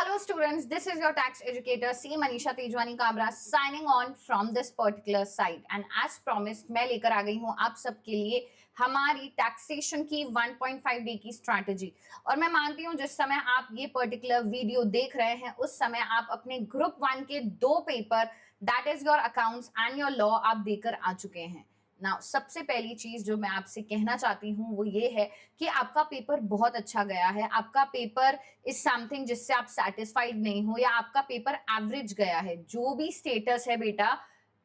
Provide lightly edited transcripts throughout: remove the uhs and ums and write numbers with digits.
Hello students, this is your tax educator C Manisha Tejwani Kabra signing on from this particular site and as promised मैं लेकर आ गई हूँ आप सबके लिए हमारी टैक्सेशन की 1.5 डे की स्ट्रैटेजी। और मैं मानती हूँ जिस समय आप ये पर्टिकुलर वीडियो देख रहे हैं उस समय आप अपने ग्रुप 1 के 2 paper that is your accounts and your law आप देकर आ चुके हैं। नाउ सबसे पहली चीज जो मैं आपसे कहना चाहती हूँ वो ये है कि आपका पेपर बहुत अच्छा गया है। आपका पेपर इज समथिंग जिससे आप सेटिस्फाइड नहीं हो या आपका पेपर एवरेज गया है, जो भी स्टेटस है बेटा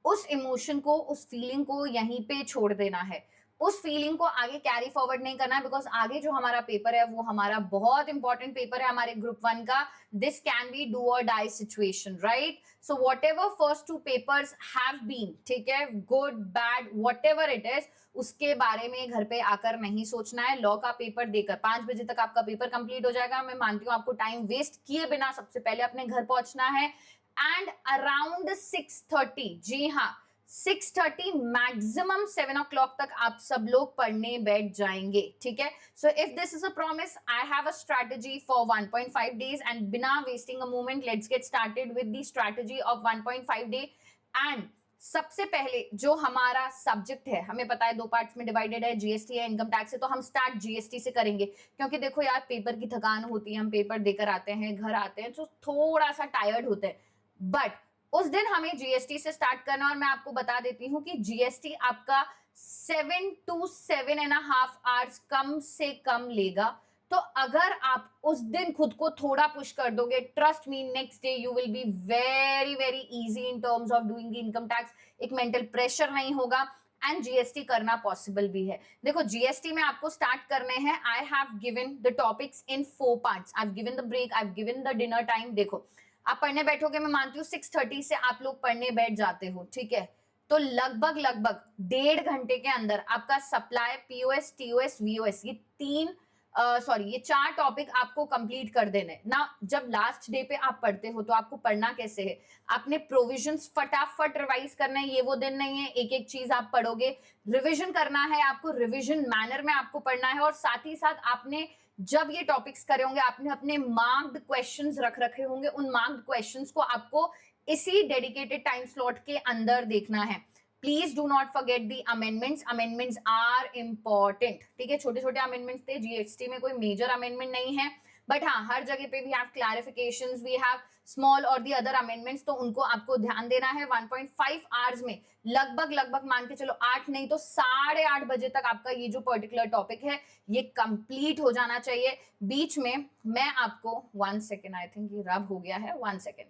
उस इमोशन को, उस फीलिंग को यहीं पे छोड़ देना है। उस फीलिंग को आगे कैरी फॉरवर्ड नहीं करना है बिकॉज आगे जो हमारा पेपर है वो हमारा बहुत इंपॉर्टेंट पेपर है हमारे ग्रुप 1 का। This can be do or die situation, right? So what first 2 papers have been, ठीक है, good bad what it is, उसके बारे में घर पे आकर नहीं सोचना है। लॉ का पेपर देकर 5 बजे तक आपका पेपर कंप्लीट हो जाएगा। मैं मानती हूँ आपको टाइम वेस्ट किए बिना सबसे पहले अपने घर पहुंचना है एंड अराउंड 6:30, जी हाँ 6:30 मैक्सिमम 7 o'clock तक आप सब लोग पढ़ने बैठ जाएंगे, ठीक है? So if this is a promise, I have a strategy for 1.5 days and बिना wasting a moment let's get started with the strategy of 1.5 day। And सबसे पहले जो हमारा सब्जेक्ट है, हमें पता है 2 पार्ट्स में डिवाइडेड है, जीएसटी है, इनकम टैक्स है, तो हम स्टार्ट जीएसटी से करेंगे क्योंकि देखो यार पेपर की थकान होती है, हम पेपर देकर आते हैं, घर आते हैं तो थोड़ा सा टायर्ड होते हैं, बट उस दिन हमें जीएसटी से स्टार्ट करना। और मैं आपको बता देती हूं कि जीएसटी आपका 7 to 7.5 आवर्स कम से कम लेगा। तो अगर आप उस दिन खुद को थोड़ा पुश कर दोगे, trust me next day you will be very very easy in terms of doing income tax. एक मेंटल प्रेशर नहीं होगा एंड जीएसटी करना पॉसिबल भी है। देखो जीएसटी में आपको स्टार्ट करने हैं। I have given the topics in 4 parts. I have given the break, I have given the dinner time. देखो आप पढ़ने बैठोगे, मैं मानती हूँ 6:30 से आप लोग पढ़ने बैठ जाते हो, ठीक है? तो लगभग 1.5 घंटे के अंदर आपका सप्लाई, पीओएस, टीओएस, वीओएस, ये 4 टॉपिक आपको कंप्लीट कर देने ना। जब लास्ट डे पे आप पढ़ते हो तो आपको पढ़ना कैसे है, आपने प्रोविजंस फटाफट रिवाइज करना है। ये वो दिन नहीं है एक एक चीज आप पढ़ोगे, रिविजन करना है आपको, रिविजन मैनर में आपको पढ़ना है। और साथ ही साथ आपने जब ये टॉपिक्स करे होंगे आपने अपने मार्क्ड क्वेश्चंस रख रखे होंगे, उन मार्क्ड क्वेश्चंस को आपको इसी डेडिकेटेड टाइम स्लॉट के अंदर देखना है। Please do not forget the amendments. Amendments are important, ठीक है? छोटे छोटे अमेंडमेंट्स थे, जीएसटी में कोई मेजर अमेंडमेंट नहीं है, बट हाँ हर जगह पे we have clarifications, we have small or the other amendments, तो उनको आपको ध्यान देना है। 1.5 आवर्स में लगभग मान के चलो 8 नहीं तो 8:30 बजे तक आपका ये जो पर्टिकुलर टॉपिक है ये कंप्लीट हो जाना चाहिए। बीच में मैं आपको 1 सेकेंड, आई थिंक ये रब हो गया है, 1 सेकेंड,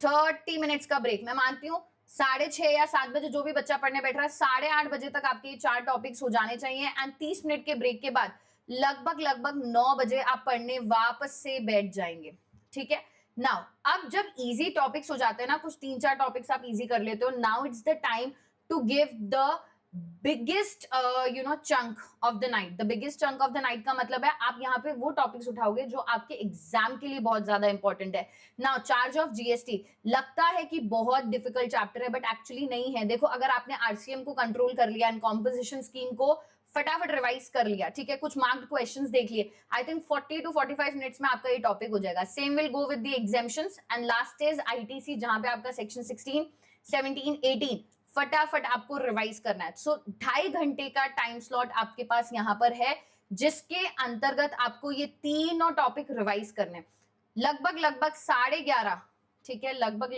30 मिनट्स का ब्रेक। मैं मानती हूँ 6:30 या 7 बजे जो भी बच्चा पढ़ने बैठ रहा है 8:30 बजे तक आपके 4 टॉपिक्स हो जाने चाहिए एंड 30 मिनट के ब्रेक के बाद लगभग 9 बजे आप पढ़ने वापस से बैठ जाएंगे, ठीक है? नाउ अब जब इजी टॉपिक्स हो जाते हैं ना, कुछ 3-4 टॉपिक्स आप इजी कर लेते हो, now it's the time to give the biggest chunk of the night. The biggest chunk of the night का मतलब है आप यहाँ पे वो टॉपिक्स उठाओगे जो आपके एग्जाम के लिए बहुत ज्यादा इंपॉर्टेंट है। नाउ चार्ज ऑफ जीएसटी लगता है कि बहुत डिफिकल्ट चैप्टर है बट एक्चुअली नहीं है। देखो अगर आपने आरसीएम को कंट्रोल कर लिया एंड कॉम्पोजिशन स्कीम को फटाफट रिवाइज कर लिया, ठीक है, कुछ मार्क्ड क्वेश्चंस देख लिए, आई थिंक 40 to 45 मिनट्स में आपका ये टॉपिक हो जाएगा। Same will go with the exemptions and last is ITC जहां पे आपका सेक्शन 16, 17, 18 फटाफट आपको रिवाइज करना है। सो 2.5 घंटे का टाइम स्लॉट आपके पास यहां पर है जिसके अंतर्गत आपको ये तीनों टॉपिक रिवाइज करने। लगभग 11:30, ठीक है, लगभग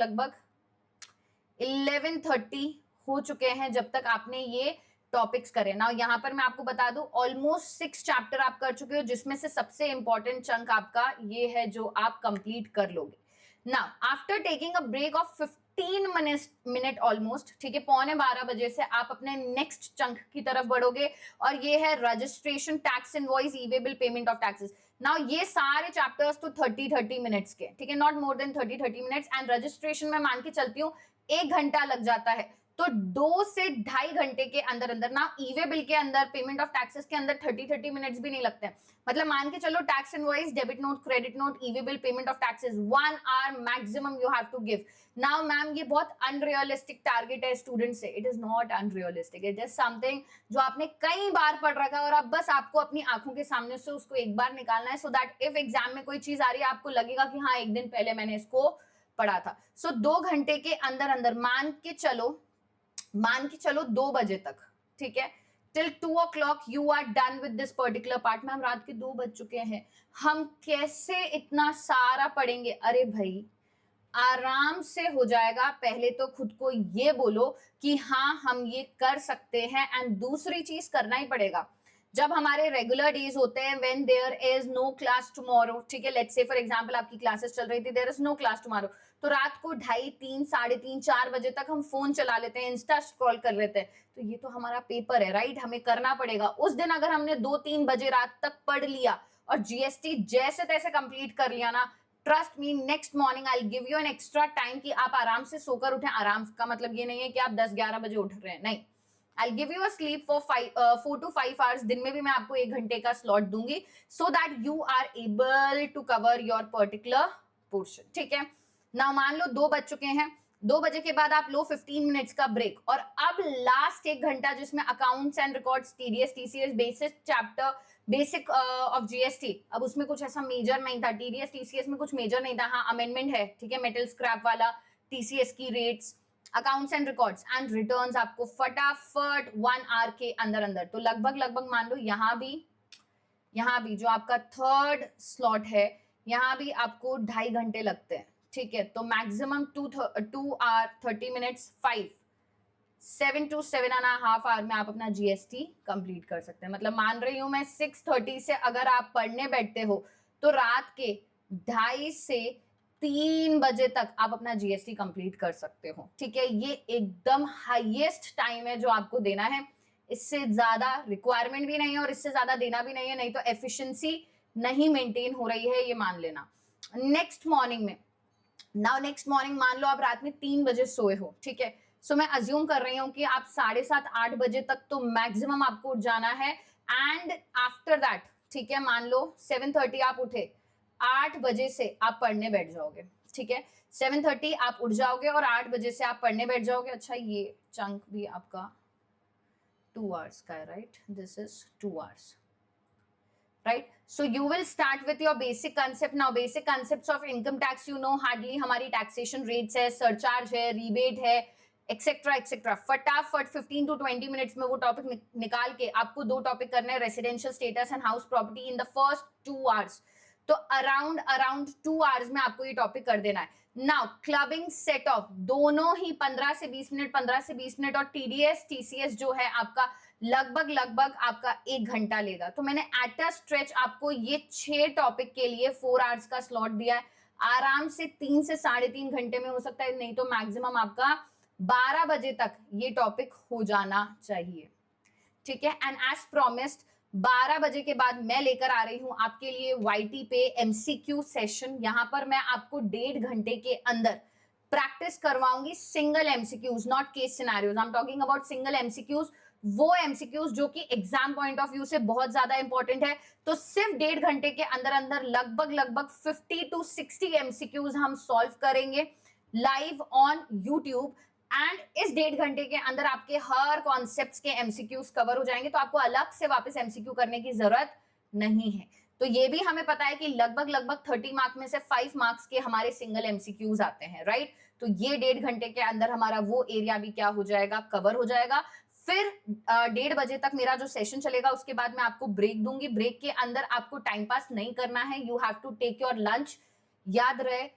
11:30 हो चुके हैं जब तक आपने ये टॉपिक्स करे ना। यहाँ पर मैं आपको बता दूं ऑलमोस्ट 6 चैप्टर आप कर चुके हो जिसमें से सबसे इंपॉर्टेंट चंक आपका ये है जो आप कंप्लीट कर लोगे। Now after taking a break of 15 minute almost, ठीक है, 11:15 बजे से आप अपने नेक्स्ट चंक की तरफ बढ़ोगे और ये है registration, tax invoice, e-way bill, payment of taxes. Now ये सारे चैप्टर्स तो 30 मिनट्स के, ठीक है, not more than 30 minutes and registration में मान के चलती हूँ 1 घंटा लग जाता है। तो 2 से ढाई घंटे के अंदर अंदर ना, ईवे बिल के अंदर, पेमेंट ऑफ टैक्सेस के अंदर 30 मिनट्स भी नहीं लगते हैं। मतलब मान के चलो tax invoice, debit note, credit note, e-way bill, payment of taxes, 1 hour maximum you have to give. Now ma'am ये बहुत अनरियलिस्टिक टारगेट है स्टूडेंट से। It is not unrealistic, it is something जो आपने कई बार पढ़ रखा है और अब बस आपको अपनी आंखों के सामने से उसको एक बार निकालना है, सो दैट इफ एग्जाम में कोई चीज आ रही है आपको लगेगा कि हाँ एक दिन पहले मैंने इसको पढ़ा था। सो 2 घंटे के अंदर अंदर मान के चलो 2 बजे तक, ठीक है, till 2 o'clock you are done with this particular part. Ma'am रात के 2 बज चुके हैं, हम कैसे इतना सारा पढ़ेंगे? अरे भाई आराम से हो जाएगा। पहले तो खुद को ये बोलो कि हाँ हम ये कर सकते हैं, एंड दूसरी चीज करना ही पड़ेगा। जब हमारे रेगुलर डेज होते हैं, when there is no class tomorrow, ठीक है, लेट्स से फॉर एग्जांपल आपकी क्लासेस चल रही थी, there is no class tomorrow, तो रात को 2:30, 3, 3:30, 4 बजे तक हम फोन चला लेते हैं, इंस्टा स्क्रॉल कर लेते हैं, तो ये तो हमारा पेपर है, राइट? हमें करना पड़ेगा। उस दिन अगर हमने 2-3 बजे रात तक पढ़ लिया और जीएसटी जैसे तैसे कंप्लीट कर लिया ना, trust me, next morning I give you an extra time कि आप आराम से सोकर उठें। आराम का मतलब ये नहीं है कि आप 10-11 बजे उठ रहे हैं, नहीं। I'll give you a sleep for 4 to 5 hours. दिन में भी मैं आपको 1 घंटे का स्लॉट दूंगी, so that you are able to cover your particular portion, ठीक है। ना मान लो 2 बज चुके हैं, 2 बजे के बाद आप लो 15 मिनट्स का ब्रेक, और अब लास्ट 1 घंटा जिसमें accounts and records, TDS, TCS, basic chapter, basic of GST, अब उसमें कुछ ऐसा मेजर नहीं था, टीडीएस टीसीएस में कुछ मेजर नहीं था, हाँ अमेंडमेंट है, ठीक है, मेटल स्क्रैप वाला, टीसीएस की rates, accounts and records and returns आपको फटाफट 1 आवर के अंदर अंदर। तो लगभग मान लो यहाँ भी जो आपका थर्ड स्लॉट है, यहाँ भी आपको 2.5 घंटे लगते हैं, ठीक है। तो maximum 2 hour 30 minutes, 7 to 7.5 hour में आप अपना जीएसटी कंप्लीट कर सकते हैं। मतलब मान रही हूं मैं 6:30 से अगर आप पढ़ने बैठते हो तो रात के 2:30 से 3 बजे तक आप अपना जीएसटी कंप्लीट कर सकते हो, ठीक है। ये एकदम हाईएस्ट टाइम है जो आपको देना है, इससे ज्यादा रिक्वायरमेंट भी नहीं है और इससे ज्यादा देना भी नहीं है, नहीं तो एफिशिएंसी नहीं मेंटेन हो रही है, ये मान लेना। नेक्स्ट मॉर्निंग मान लो आप रात में 3 बजे सोए हो, ठीक है। सो मैं अज्यूम कर रही हूँ कि आप 7:30, 8 बजे तक तो मैक्सिमम आपको उठ जाना है, एंड आफ्टर दैट, ठीक है, मान लो 7:30 आप उठे, 8 बजे से आप पढ़ने बैठ जाओगे, ठीक है। 7:30 आप उठ जाओगे और 8 बजे से आप पढ़ने बैठ जाओगे। अच्छा ये चंक भी आपका 2 आवर्स का है, right? This is 2 hours, right? So you will start with your basic concept. Now basic concepts of income tax you know hardly, हमारी taxation rates है, surcharge है, rebate है, एक्सेट्रा एक्सेट्रा। फटाफट 15 to 20 मिनट्स में वो topic निकाल के आपको 2 टॉपिक करने हैं, residential status and house property in the first 2 hours. तो अराउंड 2 आवर्स में आपको ये टॉपिक कर देना है। नाउ क्लबिंग सेट ऑफ दोनों ही 15 से 20 मिनट और टीडीएस टीसीएस जो है आपका लगभग आपका 1 घंटा लेगा। तो मैंने एट अ स्ट्रेच आपको ये 6 टॉपिक के लिए 4 आवर्स का स्लॉट दिया है। आराम से 3 से 3.5 घंटे में हो सकता है, नहीं तो मैक्सिमम आपका 12 बजे तक ये टॉपिक हो जाना चाहिए, ठीक है। एंड एज प्रोमिस्ड 12 बजे के बाद मैं लेकर आ रही हूं आपके लिए वाईटी पे एमसीक्यू सेशन। यहां पर मैं आपको 1.5 घंटे के अंदर प्रैक्टिस करवाऊंगी single MCQs, not case scenarios. I am talking about single MCQs, वो एमसीक्यूज जो कि एग्जाम पॉइंट ऑफ व्यू से बहुत ज्यादा इंपॉर्टेंट है। तो सिर्फ 1.5 घंटे के अंदर अंदर लगभग 50 to 60 एमसीक्यूज हम सॉल्व करेंगे लाइव ऑन यूट्यूब, एंड इस 1.5 घंटे के अंदर आपके हर कॉन्सेप्ट्स के एमसीक्यूज कवर हो जाएंगे, तो आपको अलग से वापस एमसीक्यू करने की जरूरत नहीं है। तो ये भी हमें पता है कि लगभग 30 मार्क्स में से 5 मार्क्स के हमारे सिंगल एमसीक्यूज आते हैं, राइट? तो ये 1.5 घंटे के अंदर हमारा वो एरिया भी क्या हो जाएगा, कवर हो जाएगा। फिर 1:30 बजे तक मेरा जो सेशन चलेगा, उसके बाद मैं आपको ब्रेक दूंगी। ब्रेक के अंदर आपको टाइम पास नहीं करना है, you have to take your lunch. याद रहे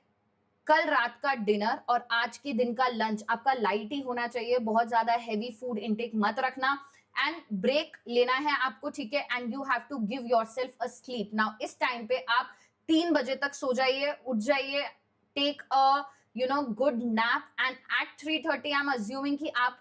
कल रात का डिनर और आज के दिन का लंच आपका लाइट ही होना चाहिए, बहुत ज्यादा हैवी फूड इंटेक मत रखना, एंड ब्रेक लेना है आपको, ठीक है। And you have to give yourself a sleep. Now इस टाइम पे आप 3 बजे तक सो जाइए, उठ जाइए, take a good nap, and at 3:30 I am assuming कि आप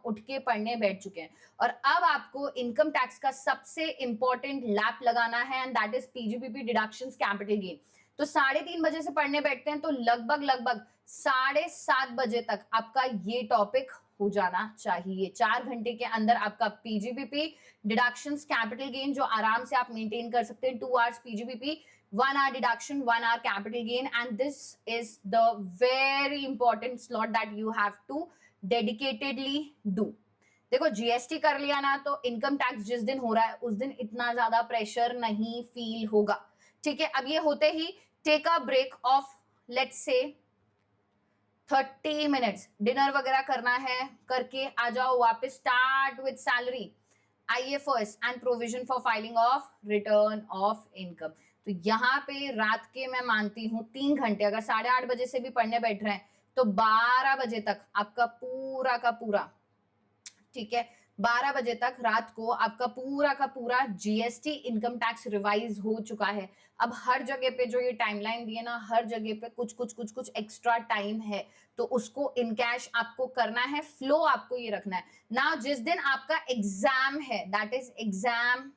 उठ के पढ़ने बैठ चुके हैं। और अब आपको इनकम टैक्स का सबसे इंपॉर्टेंट लैप लगाना है, and that is PGBP deductions capital gain. तो 3:30 बजे से पढ़ने बैठते हैं तो लगभग 7:30 बजे तक आपका ये टॉपिक हो जाना चाहिए। 4 घंटे के अंदर आपका पीजीबीपी, डिडक्शंस, कैपिटल गेन जो आराम से आप मेंटेन कर सकते हैं। 2 hours PGBP, 1 hour deduction, 1 hour capital gain, and this is the very important slot that you have to dedicatedly do. देखो जीएसटी कर लिया ना तो इनकम टैक्स जिस दिन हो रहा है उस दिन इतना ज्यादा प्रेशर नहीं फील होगा, ठीक है। अब ये होते ही take a break of let's say 30 minutes, dinner वगैरह करना है, करके आ जाओ वापस, start with salary, IFS and provision for filing of return of income. तो यहाँ पे रात के मैं मानती हूँ 3 घंटे, अगर 8:30 बजे से भी पढ़ने बैठ रहे हैं तो 12 बजे तक आपका पूरा का पूरा, ठीक है, 12 बजे तक रात को आपका पूरा का पूरा जीएसटी इनकम टैक्स रिवाइज हो चुका है। अब हर जगह पे जो ये टाइमलाइन दिए ना, हर जगह पे कुछ एक्स्ट्रा टाइम है, तो उसको इन कैश आपको करना है, फ्लो आपको ये रखना है ना। जिस दिन आपका एग्जाम है, that is exam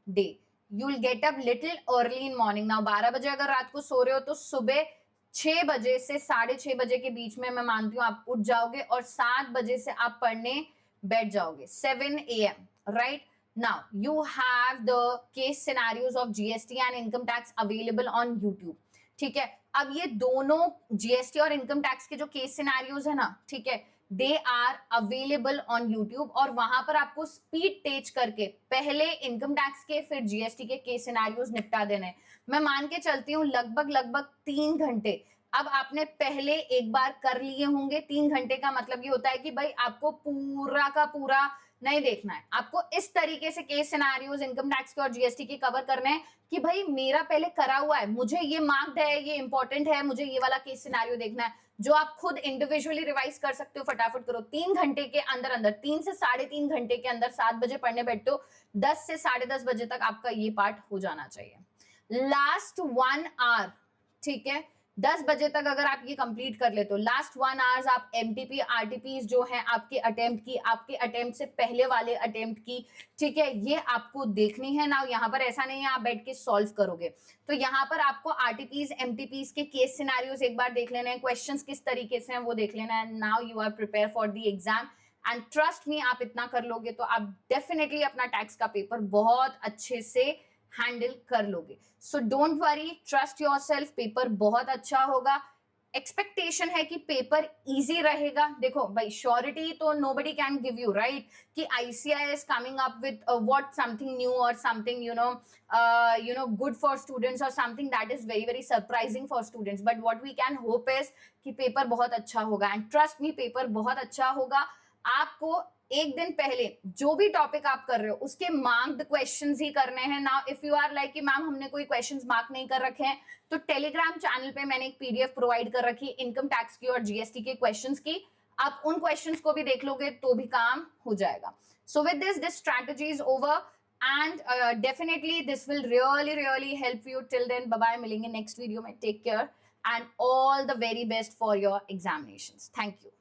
day, you will get up little early in morning. Now 12 बजे अगर रात को सो रहे हो तो सुबह 6 बजे से 6:30 बजे के बीच में मैं मानती हूँ आप उठ जाओगे और 7 बजे से आप पढ़ने बैठ जाओगे, 7 AM, right? Now you have the case scenarios of GST and income tax available on YouTube, ठीक है। अब ये दोनों GST और इनकम टैक्स के जो केस सिनेरियोज है ना, ठीक है, they are available on YouTube, और वहां पर आपको स्पीड टेच करके पहले इनकम टैक्स के फिर जीएसटी के केस सिनेरियोज निपटा देने। मैं मान के चलती हूँ लगभग 3 घंटे अब आपने पहले एक बार कर लिए होंगे। 3 घंटे का मतलब ये होता है कि भाई आपको पूरा का पूरा नहीं देखना है, आपको इस तरीके से केस सिनेरियोज इनकम टैक्स के और जीएसटी के कवर करने हैं कि भाई मेरा पहले करा हुआ है, मुझे ये मार्क्ड है, ये इंपॉर्टेंट है, मुझे ये वाला केस सिनेरियो देखना है, जो आप खुद इंडिविजुअली रिवाइज कर सकते हो। फटाफट करो, 3 घंटे के अंदर अंदर, 3 से 3.5 घंटे के अंदर 7 बजे पढ़ने बैठते हो, 10 से 10:30 बजे तक आपका ये पार्ट हो जाना चाहिए। लास्ट 1 आवर, ठीक है, 10 बजे तक अगर आप ये कंप्लीट कर लेते हो, लास्ट 1 आवर्स आप एमटीपी आरटीपी जो है आपके अटेम्प्ट की, आपके अटेम्प्ट से पहले वाले अटेम्प्ट की, ठीक है, ये आपको देखनी है ना। यहाँ पर ऐसा नहीं है आप बैठ के सॉल्व करोगे, तो यहाँ पर आपको आरटीपीज एमटीपीज के केस सिनेरियोज एक बार देख लेना है, क्वेश्चंस किस तरीके से हैं वो देख लेना है। Now you are prepare for the exam and trust me, आप इतना कर लोगे तो आप डेफिनेटली अपना टैक्स का पेपर बहुत अच्छे से हैंडल कर लोगे। So don't worry, trust yourself, paper बहुत अच्छा होगा। एक्सपेक्टेशन है कि पेपर इजी रहेगा। देखो भाई, श्योरिटी तो nobody can give you, right, कि ICI is coming up with what something new और something you know good for students और something that is very very surprising for students, but what we can hope is कि paper बहुत अच्छा होगा। And trust me, paper बहुत अच्छा होगा। आपको एक दिन पहले जो भी टॉपिक आप कर रहे हो उसके मार्क्ड क्वेश्चंस ही करने हैं। Now if you are like कि मैम हमने कोई क्वेश्चंस मार्क नहीं कर रखे हैं, तो टेलीग्राम चैनल पे मैंने एक पीडीएफ प्रोवाइड कर रखी है इनकम टैक्स की और जीएसटी के क्वेश्चंस की, आप उन क्वेश्चंस को भी देख लोगे तो भी काम हो जाएगा। So with this strategy is over and definitely this will really help you. Till then, bye bye, मिलेंगे नेक्स्ट वीडियो में, take care and all the very best for your examinations. Thank you.